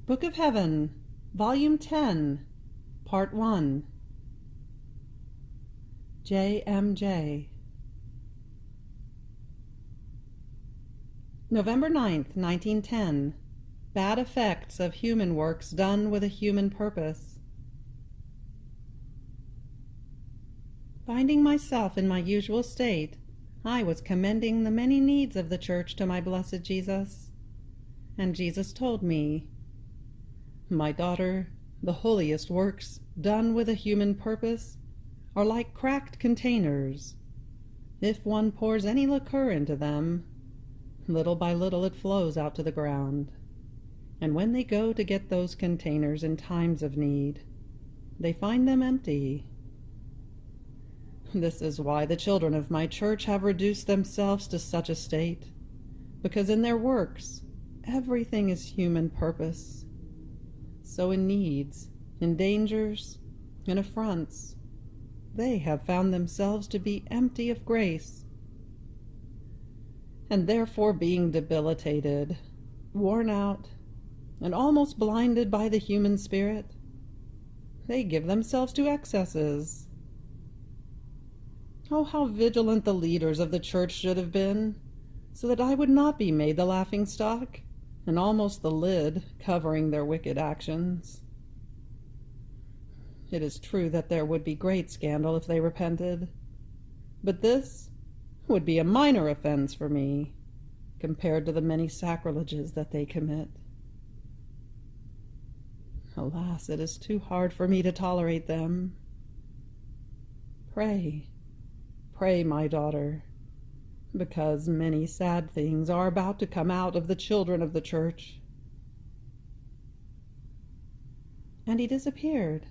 Book of Heaven, Volume 10, Part 1. J.M.J. November 9th, 1910. Bad effects of human works done with a human purpose. Finding myself in my usual state, I was commending the many needs of the Church to my blessed Jesus. And Jesus told me, "My daughter, the holiest works done with a human purpose are like cracked containers. If one pours any liquor into them, little by little it flows out to the ground. And when they go to get those containers in times of need, they find them empty. This is why the children of my church have reduced themselves to such a state, because in their works everything is human purpose. So in needs, in dangers, in affronts, they have found themselves to be empty of grace. And therefore being debilitated, worn out, and almost blinded by the human spirit, they give themselves to excesses. Oh, how vigilant the leaders of the church should have been, so that I would not be made the laughing-stock, and almost the lid covering their wicked actions. It is true that there would be great scandal if they repented, but this would be a minor offense for me, compared to the many sacrileges that they commit. Alas, it is too hard for me to tolerate them. Pray, pray, my daughter, because many sad things are about to come out of the children of the church." And he disappeared.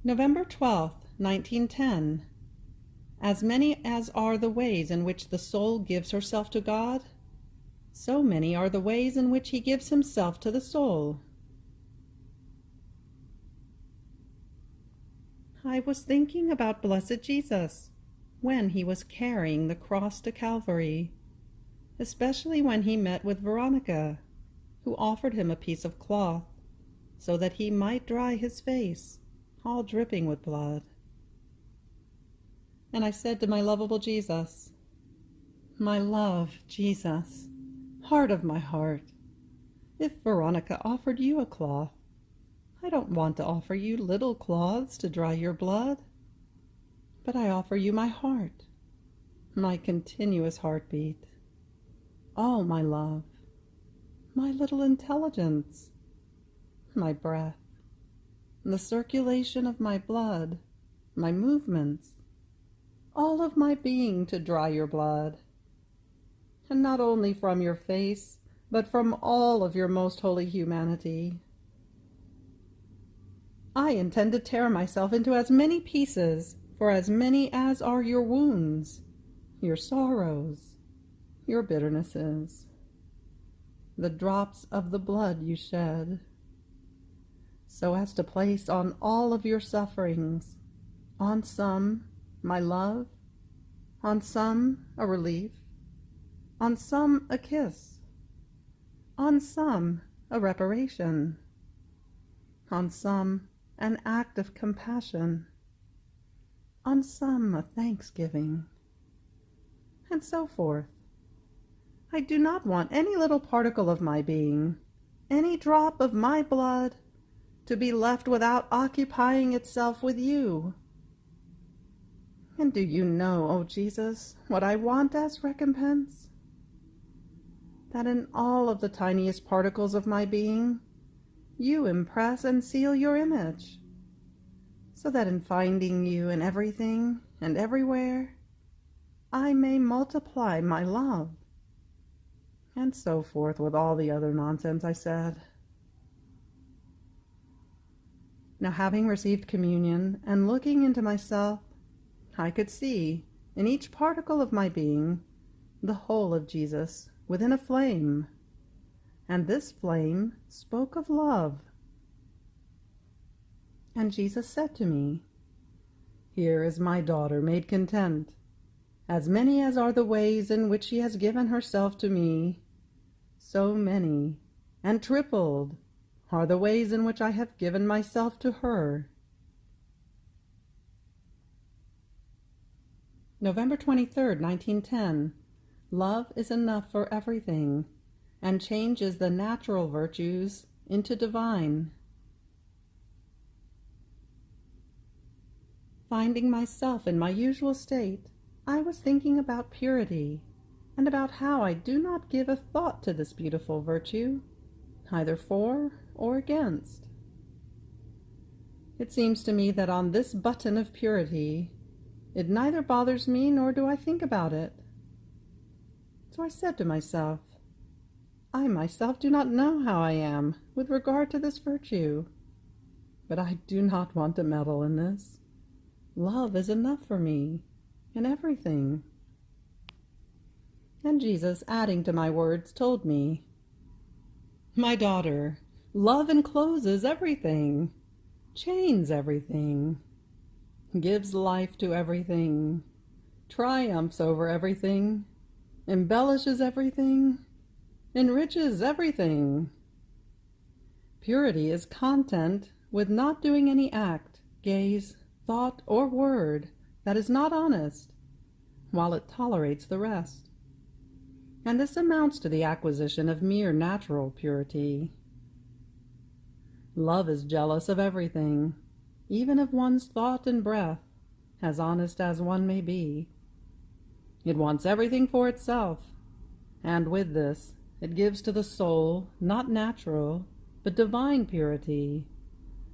November 12th, 1910. As many as are the ways in which the soul gives herself to God, so many are the ways in which he gives himself to the soul. I was thinking about blessed Jesus when he was carrying the cross to Calvary, especially when he met with Veronica, who offered him a piece of cloth so that he might dry his face, all dripping with blood. And I said to my lovable Jesus, "My love, Jesus, heart of my heart, if Veronica offered you a cloth, I don't want to offer you little cloths to dry your blood, but I offer you my heart, my continuous heartbeat, all my love, my little intelligence, my breath, the circulation of my blood, my movements, all of my being to dry your blood, and not only from your face, but from all of your most holy humanity. I intend to tear myself into as many pieces, for as many as are your wounds, your sorrows, your bitternesses, the drops of the blood you shed, so as to place on all of your sufferings, on some my love, on some a relief, on some a kiss, on some a reparation, on some an act of compassion, on some a thanksgiving, and so forth. I do not want any little particle of my being, any drop of my blood, to be left without occupying itself with you. And do you know, O Jesus, what I want as recompense? That in all of the tiniest particles of my being, you impress and seal your image, so that in finding you in everything and everywhere, I may multiply my love." And so forth with all the other nonsense I said. Now, having received communion and looking into myself, I could see, in each particle of my being, the whole of Jesus within a flame, and this flame spoke of love. And Jesus said to me, "Here is my daughter made content. As many as are the ways in which she has given herself to me, so many, and tripled, are the ways in which I have given myself to her. November 23rd, 1910. Love is enough for everything, and changes the natural virtues into divine. Finding myself in my usual state, I was thinking about purity, and about how I do not give a thought to this beautiful virtue, either for or against. It seems to me that on this button of purity, it neither bothers me nor do I think about it. So I said to myself, I myself do not know how I am with regard to this virtue, but I do not want to meddle in this. Love is enough for me in everything. And Jesus, adding to my words, told me, My daughter, love encloses everything, chains everything, gives life to everything, triumphs over everything, embellishes everything, enriches everything. Purity is content with not doing any act, gaze, thought, or word that is not honest, while it tolerates the rest. And this amounts to the acquisition of mere natural purity. Love is jealous of everything, even of one's thought and breath, as honest as one may be. It wants everything for itself, and with this it gives to the soul not natural, but divine purity,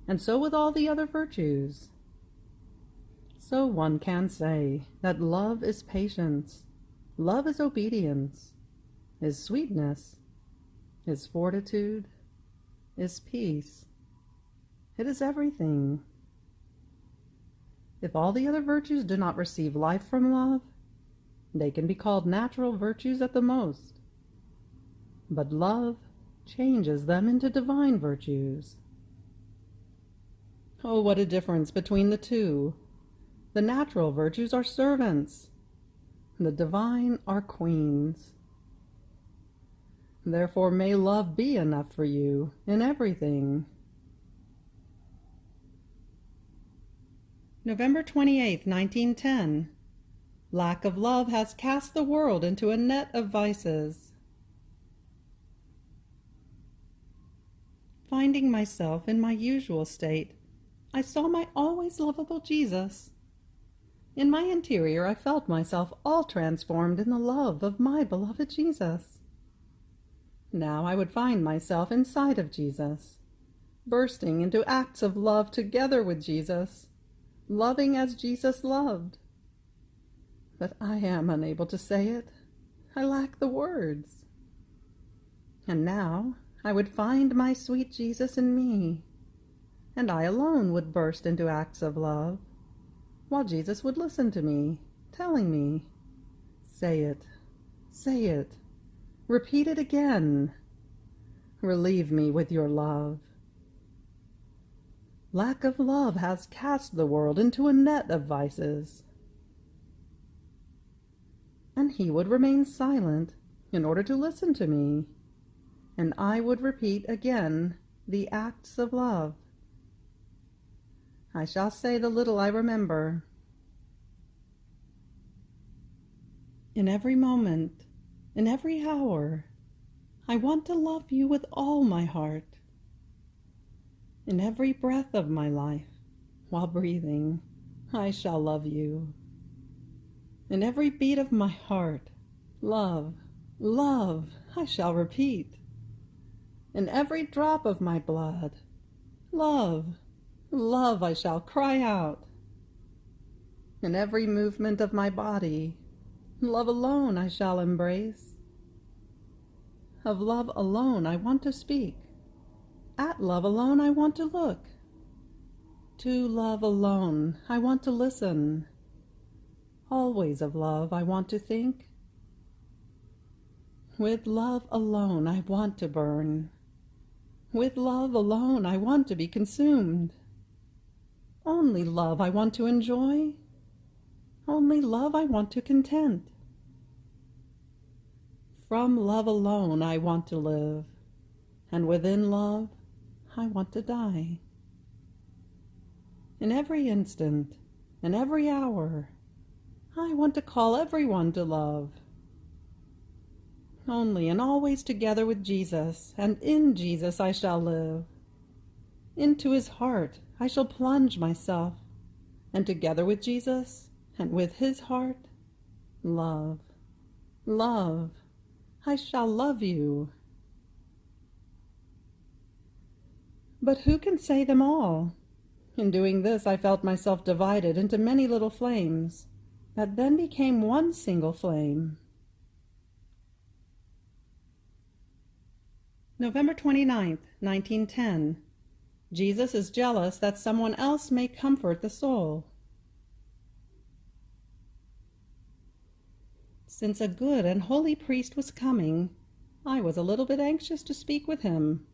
and so with all the other virtues. So one can say that love is patience, love is obedience, is sweetness, is fortitude, is peace. It is everything. If all the other virtues do not receive life from love, they can be called natural virtues at the most. But love changes them into divine virtues. Oh, what a difference between the two! The natural virtues are servants. The divine are queens. Therefore may love be enough for you in everything. November 28th, 1910. Lack of love has cast the world into a net of vices. Finding myself in my usual state, I saw my always lovable Jesus. In my interior, I felt myself all transformed in the love of my beloved Jesus. Now I would find myself inside of Jesus, bursting into acts of love together with Jesus, loving as Jesus loved. But I am unable to say it. I lack the words. And now I would find my sweet Jesus in me, and I alone would burst into acts of love, while Jesus would listen to me, telling me, say it, repeat it again. Relieve me with your love. Lack of love has cast the world into a net of vices. And he would remain silent in order to listen to me, and I would repeat again the acts of love. I shall say the little I remember. In every moment, in every hour, I want to love you with all my heart. In every breath of my life, while breathing, I shall love you. In every beat of my heart, love, love, I shall repeat. In every drop of my blood, love, love, I shall cry out. In every movement of my body, love alone I shall embrace. Of love alone I want to speak. At love alone I want to look. To love alone I want to listen. Always of love I want to think. With love alone I want to burn. With love alone I want to be consumed. Only love I want to enjoy. Only love I want to content. from love alone I want to live, and within love I want to die. In every instant, in every hour, I want to call everyone to love. Only and always together with Jesus, and in Jesus I shall live. Into his heart I shall plunge myself, and together with Jesus, and with his heart, love, love, I shall love you. But who can say them all? In doing this, I felt myself divided into many little flames, that then became one single flame. November 29th, 1910. Jesus is jealous that someone else may comfort the soul. Since a good and holy priest was coming, I was a little bit anxious to speak with him,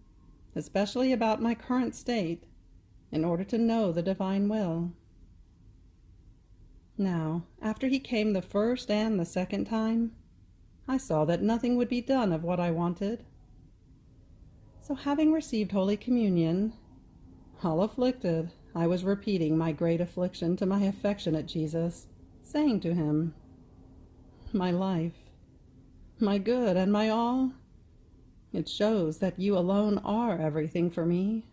especially about my current state, in order to know the divine will. Now, after he came the first and the second time, I saw that nothing would be done of what I wanted. So having received Holy Communion, all afflicted, I was repeating my great affliction to my affectionate Jesus, saying to him, "My life, my good and my all, it shows that you alone are everything for me.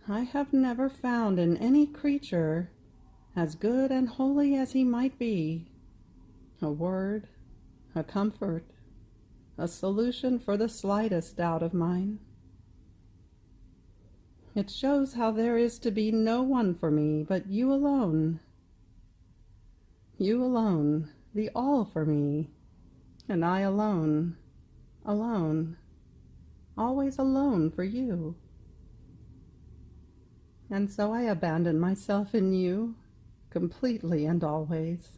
I have never found in any creature, as good and holy as he might be, a word, a comfort, a solution for the slightest doubt of mine. It shows how there is to be no one for me but you alone. You alone, the all for me, and I alone, alone, always alone for you. And so I abandon myself in you, completely and always.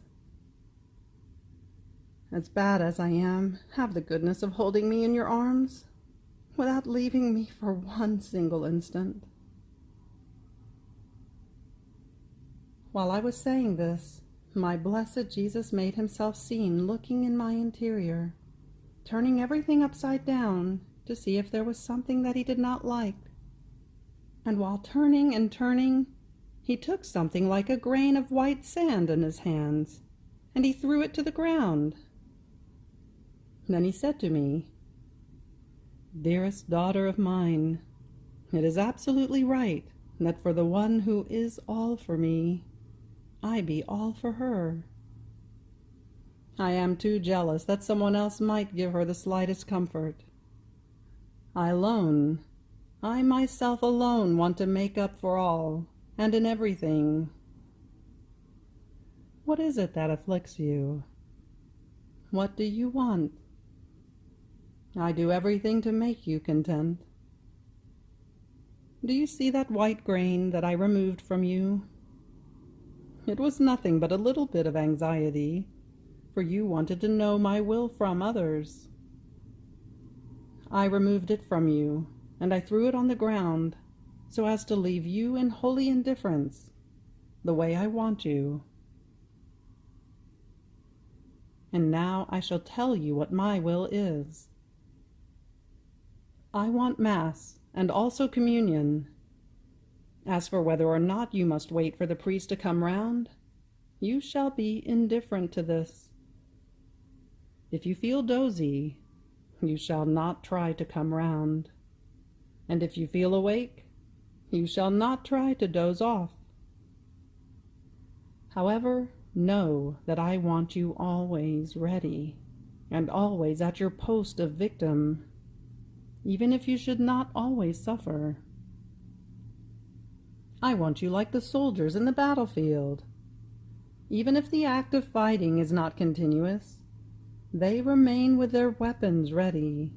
As bad as I am, have the goodness of holding me in your arms, without leaving me for one single instant." While I was saying this, my blessed Jesus made himself seen looking in my interior, turning everything upside down to see if there was something that he did not like. And while turning and turning, he took something like a grain of white sand in his hands, and he threw it to the ground. Then he said to me, "Dearest daughter of mine, it is absolutely right that for the one who is all for me, I be all for her. I am too jealous that someone else might give her the slightest comfort. I myself alone want to make up for all, and in everything. What is it that afflicts you? What do you want? I do everything to make you content. Do you see that white grain that I removed from you? It was nothing but a little bit of anxiety, for you wanted to know my will from others. I removed it from you, and I threw it on the ground, so as to leave you in holy indifference, the way I want you. And now I shall tell you what my will is. I want Mass, and also communion. As for whether or not you must wait for the priest to come round, you shall be indifferent to this. If you feel dozy, you shall not try to come round. And if you feel awake, you shall not try to doze off. However, know that I want you always ready, and always at your post of victim, even if you should not always suffer. I want you like the soldiers in the battlefield. Even if the act of fighting is not continuous, they remain with their weapons ready,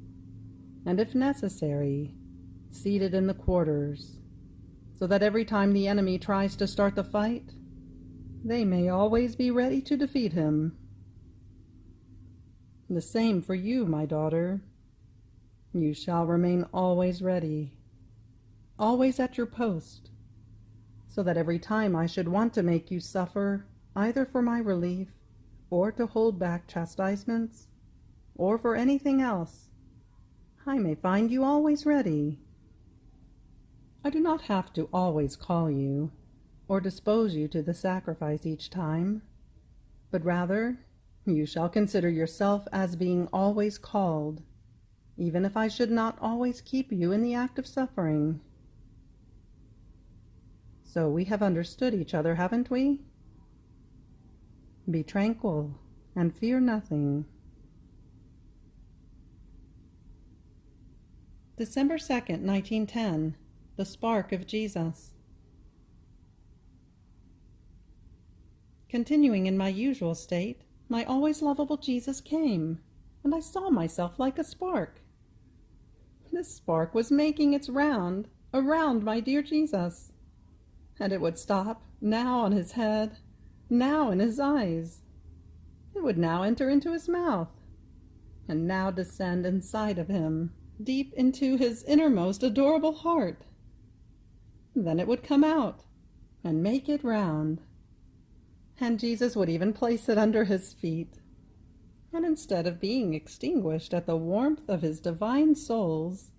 and if necessary, seated in the quarters, so that every time the enemy tries to start the fight, they may always be ready to defeat him. The same for you, my daughter. You shall remain always ready, always at your post, so that every time I should want to make you suffer, either for my relief or to hold back chastisements, or for anything else, I may find you always ready. I do not have to always call you, or dispose you to the sacrifice each time, but rather you shall consider yourself as being always called, even if I should not always keep you in the act of suffering. So we have understood each other, haven't we? Be tranquil and fear nothing. December 2nd, 1910. The Spark of Jesus. Continuing in my usual state, my always lovable Jesus came, and I saw myself like a spark. This spark was making its round around my dear Jesus, and it would stop now on his head, now in his eyes. It would now enter into his mouth, and now descend inside of him, deep into his innermost adorable heart. Then it would come out and make it round, and Jesus would even place it under his feet. And instead of being extinguished at the warmth of his divine souls,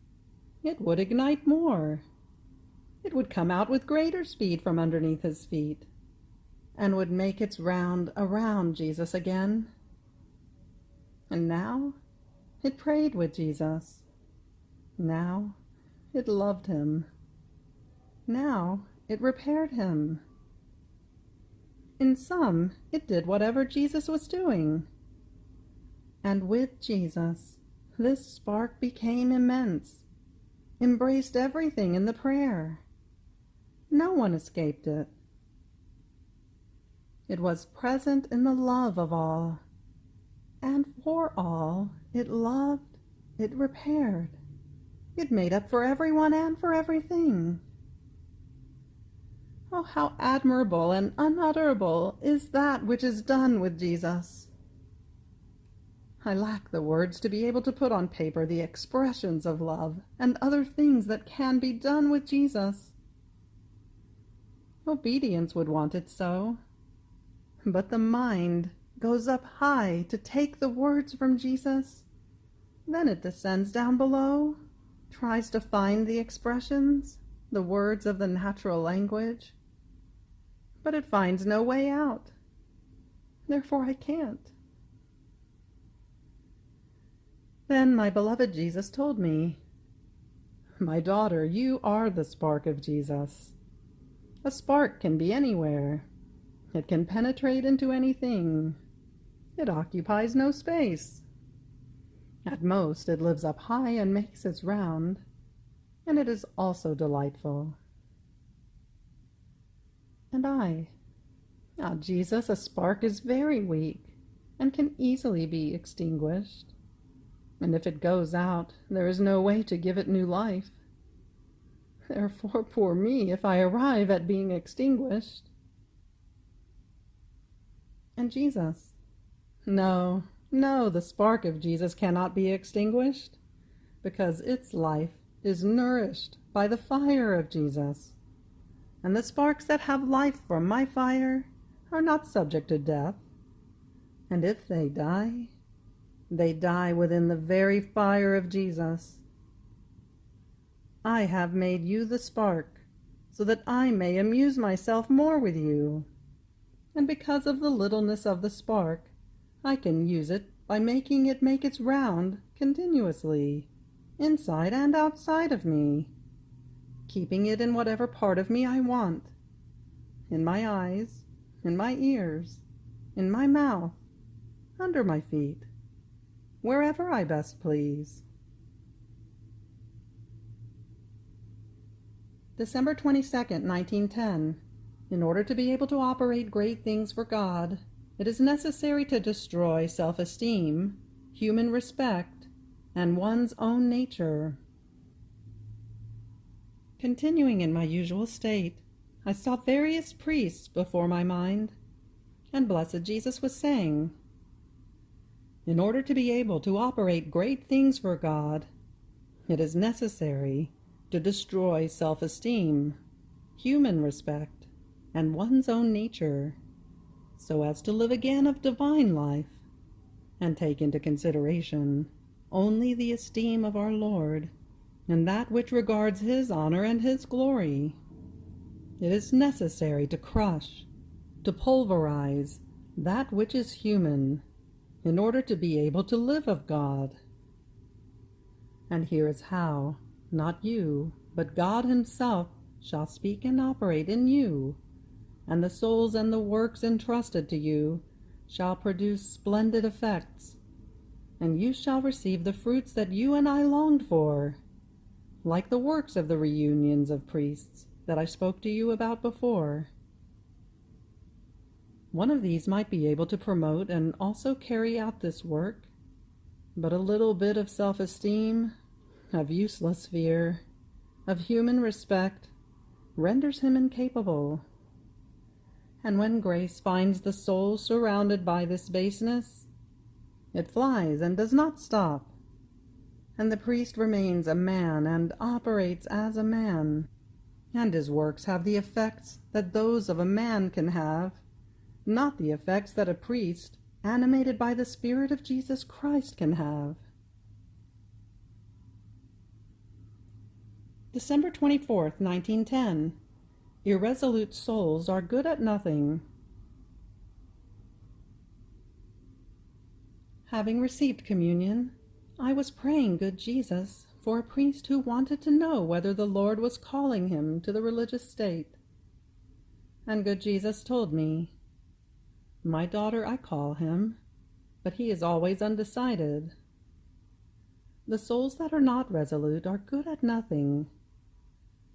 it would ignite more. It would come out with greater speed from underneath his feet, and would make its round around Jesus again. And now it prayed with Jesus. Now it loved him. Now it repaired him. In sum, it did whatever Jesus was doing. And with Jesus, this spark became immense, embraced everything in the prayer. No one escaped it. It was present in the love of all, and for all it loved, it repaired. It made up for everyone and for everything. Oh, how admirable and unutterable is that which is done with Jesus! I lack the words to be able to put on paper the expressions of love and other things that can be done with Jesus. Obedience would want it so, but the mind goes up high to take the words from Jesus. Then it descends down below, tries to find the expressions, the words of the natural language, but it finds no way out. Therefore I can't. Then my beloved Jesus told me, "My daughter, you are the spark of Jesus. A spark can be anywhere. It can penetrate into anything. It occupies no space. At most, it lives up high and makes its round, and it is also delightful." And Jesus, a spark is very weak and can easily be extinguished. And if it goes out, there is no way to give it new life. Therefore, poor me, if I arrive at being extinguished. And Jesus, no, the spark of Jesus cannot be extinguished, because its life is nourished by the fire of Jesus. And the sparks that have life from my fire are not subject to death. And if they die within the very fire of Jesus. I have made you the spark, so that I may amuse myself more with you. And because of the littleness of the spark, I can use it by making it make its round continuously, inside and outside of me, keeping it in whatever part of me I want, in my eyes, in my ears, in my mouth, under my feet, wherever I best please. December 22nd, 1910. In order to be able to operate great things for God, it is necessary to destroy self-esteem, human respect, and one's own nature. Continuing in my usual state, I saw various priests before my mind, and blessed Jesus was saying, "In order to be able to operate great things for God, it is necessary to destroy self-esteem, human respect, and one's own nature, so as to live again of divine life, and take into consideration only the esteem of our Lord, and that which regards his honor and his glory. It is necessary to crush, to pulverize that which is human, in order to be able to live of God. And here is how, not you, but God himself shall speak and operate in you, and the souls and the works entrusted to you shall produce splendid effects, and you shall receive the fruits that you and I longed for, like the works of the reunions of priests that I spoke to you about before. One of these might be able to promote and also carry out this work, but a little bit of self-esteem, of useless fear, of human respect, renders him incapable. And when grace finds the soul surrounded by this baseness, it flies and does not stop, and the priest remains a man and operates as a man, and his works have the effects that those of a man can have, not the effects that a priest, animated by the Spirit of Jesus Christ, can have. December 24th, 1910. Irresolute souls are good at nothing. Having received communion, I was praying, good Jesus, for a priest who wanted to know whether the Lord was calling him to the religious state. And good Jesus told me, "My daughter, I call him, but he is always undecided." The souls that are not resolute are good at nothing,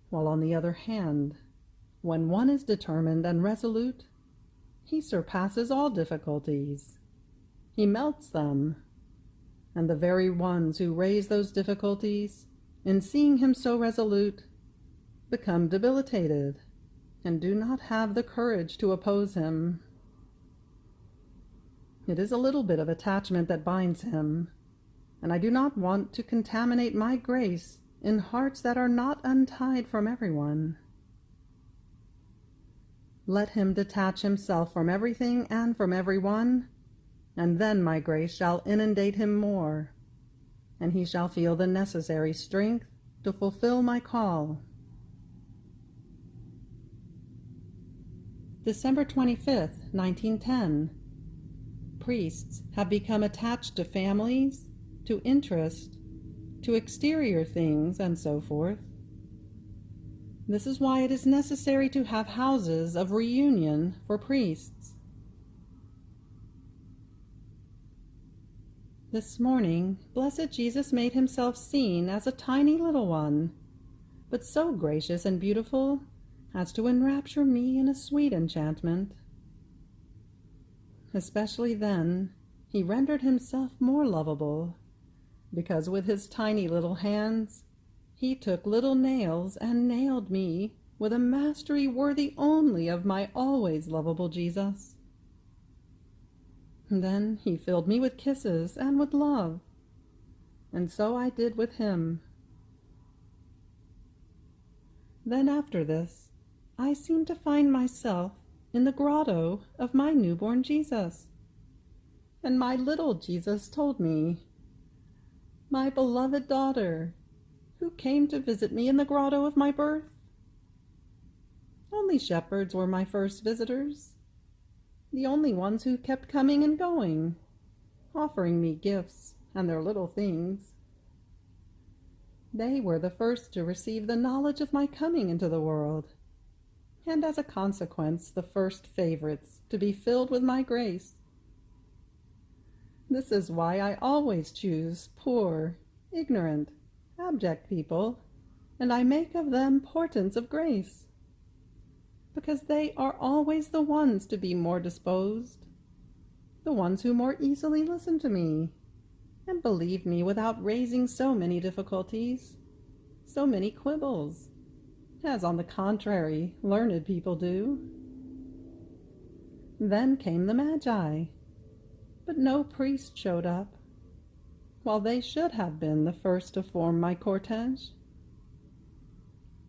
while on the other hand, when one is determined and resolute, he surpasses all difficulties. He melts them, and the very ones who raise those difficulties, in seeing him so resolute, become debilitated and do not have the courage to oppose him. It is a little bit of attachment that binds him, and I do not want to contaminate my grace in hearts that are not untied from everyone. Let him detach himself from everything and from everyone, and then my grace shall inundate him more, and he shall feel the necessary strength to fulfill my call. December 25th, 1910. Priests have become attached to families, to interest, to exterior things, and so forth. This is why it is necessary to have houses of reunion for priests. This morning, blessed Jesus made himself seen as a tiny little one, but so gracious and beautiful as to enrapture me in a sweet enchantment. Especially then, he rendered himself more lovable, because with his tiny little hands, he took little nails and nailed me with a mastery worthy only of my always lovable Jesus. Then he filled me with kisses and with love, and so I did with him. Then after this, I seemed to find myself in the grotto of my newborn Jesus, and my little Jesus told me, "My beloved daughter, who came to visit me in the grotto of my birth? Only shepherds were my first visitors, the only ones who kept coming and going, offering me gifts and their little things. They were the first to receive the knowledge of my coming into the world, and as a consequence the first favorites to be filled with my grace. This is why I always choose poor, ignorant, abject people, and I make of them portents of grace, because they are always the ones to be more disposed, the ones who more easily listen to me, and believe me without raising so many difficulties, so many quibbles, as on the contrary learned people do. Then came the Magi, but no priest showed up, while they should have been the first to form my cortege.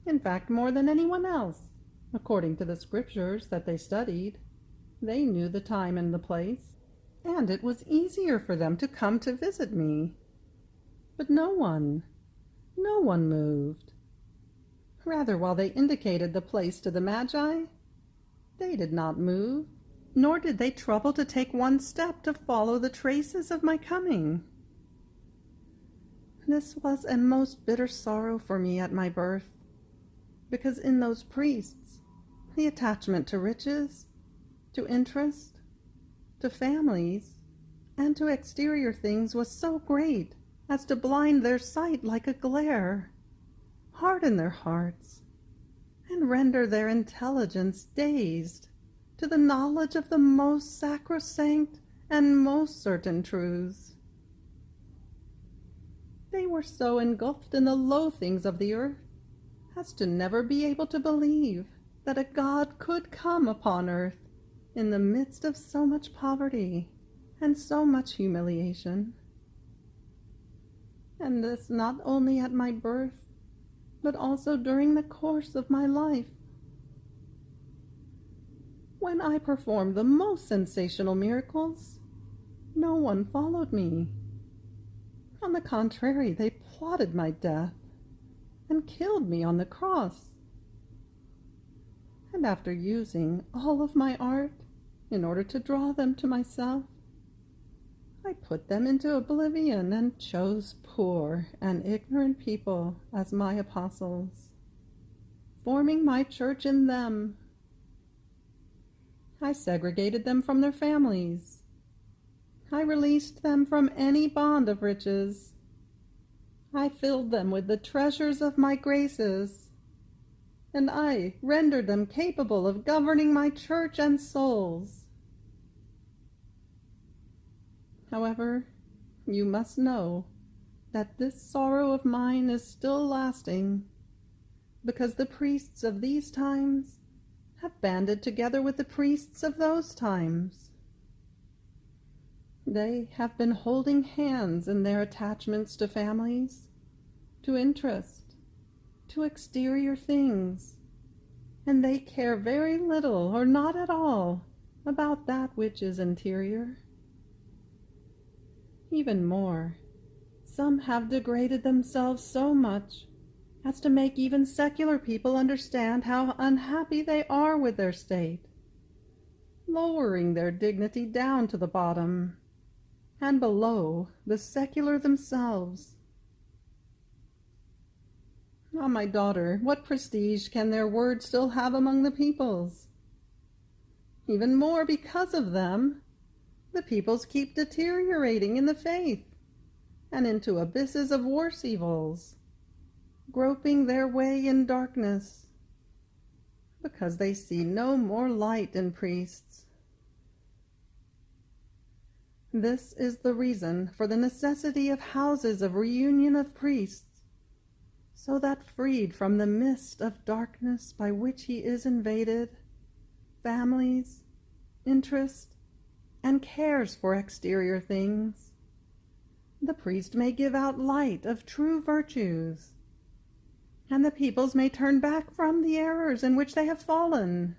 In fact, more than anyone else, according to the scriptures that they studied, they knew the time and the place, and it was easier for them to come to visit me. But no one moved. Rather, while they indicated the place to the Magi, they did not move, nor did they trouble to take one step to follow the traces of my coming. This was a most bitter sorrow for me at my birth, because in those priests, the attachment to riches, to interest, to families, and to exterior things was so great as to blind their sight like a glare, harden their hearts, and render their intelligence dazed to the knowledge of the most sacrosanct and most certain truths. They were so engulfed in the low things of the earth as to never be able to believe that a God could come upon earth in the midst of so much poverty and so much humiliation. And this not only at my birth, but also during the course of my life. When I performed the most sensational miracles, no one followed me. On the contrary, they plotted my death and killed me on the cross. And after using all of my art in order to draw them to myself, I put them into oblivion and chose poor and ignorant people as my apostles, forming my church in them. I segregated them from their families. I released them from any bond of riches. I filled them with the treasures of my graces, and I rendered them capable of governing my church and souls. However, you must know that this sorrow of mine is still lasting, because the priests of these times have banded together with the priests of those times. They have been holding hands in their attachments to families, to interest, to exterior things, and they care very little or not at all about that which is interior. Even more, some have degraded themselves so much as to make even secular people understand how unhappy they are with their state, lowering their dignity down to the bottom, and below the secular themselves. Ah, my daughter, what prestige can their word still have among the peoples? Even more because of them, the peoples keep deteriorating in the faith and into abysses of worse evils, groping their way in darkness, because they see no more light in priests. This is the reason for the necessity of houses of reunion of priests, so that freed from the mist of darkness by which he is invaded, families, interest, and cares for exterior things, the priest may give out light of true virtues, and the peoples may turn back from the errors in which they have fallen.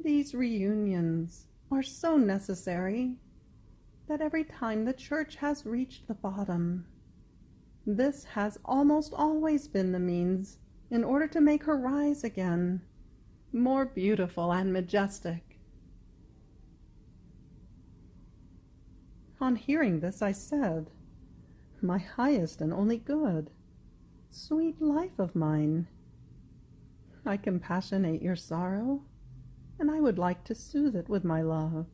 These reunions are so necessary that every time the church has reached the bottom, this has almost always been the means in order to make her rise again, more beautiful and majestic. On hearing this, I said, "My highest and only good, sweet life of mine, I compassionate your sorrow, and I would like to soothe it with my love.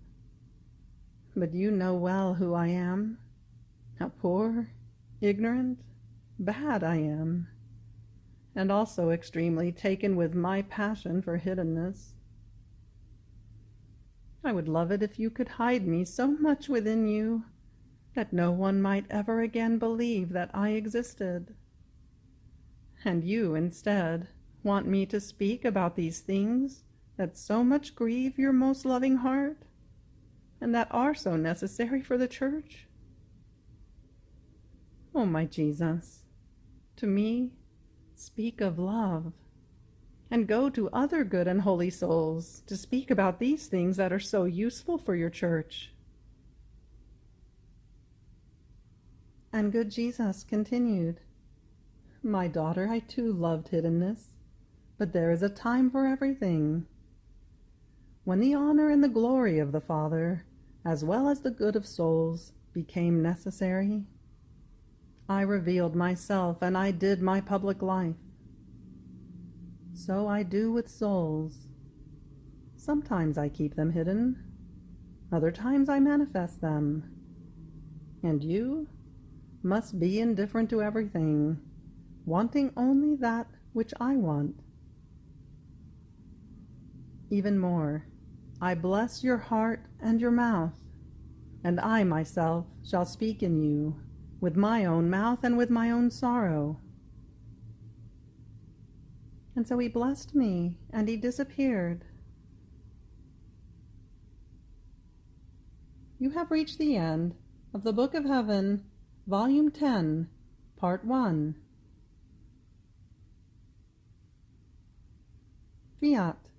But you know well who I am, how poor, ignorant, bad I am, and also extremely taken with my passion for hiddenness. I would love it if you could hide me so much within you that no one might ever again believe that I existed. And you, instead, want me to speak about these things that so much grieve your most loving heart, and that are so necessary for the church? Oh, my Jesus, to me, speak of love, and go to other good and holy souls to speak about these things that are so useful for your church. And good Jesus continued, My daughter, I too loved hiddenness, but there is a time for everything. When the honor and the glory of the Father, as well as the good of souls, became necessary, I revealed myself and I did my public life. So I do with souls. Sometimes I keep them hidden, other times I manifest them. And you must be indifferent to everything, wanting only that which I want. Even more, I bless your heart and your mouth, and I myself shall speak in you, with my own mouth and with my own sorrow. And so he blessed me, and he disappeared. You have reached the end of the Book of Heaven, Volume 10, Part 1. Fiat.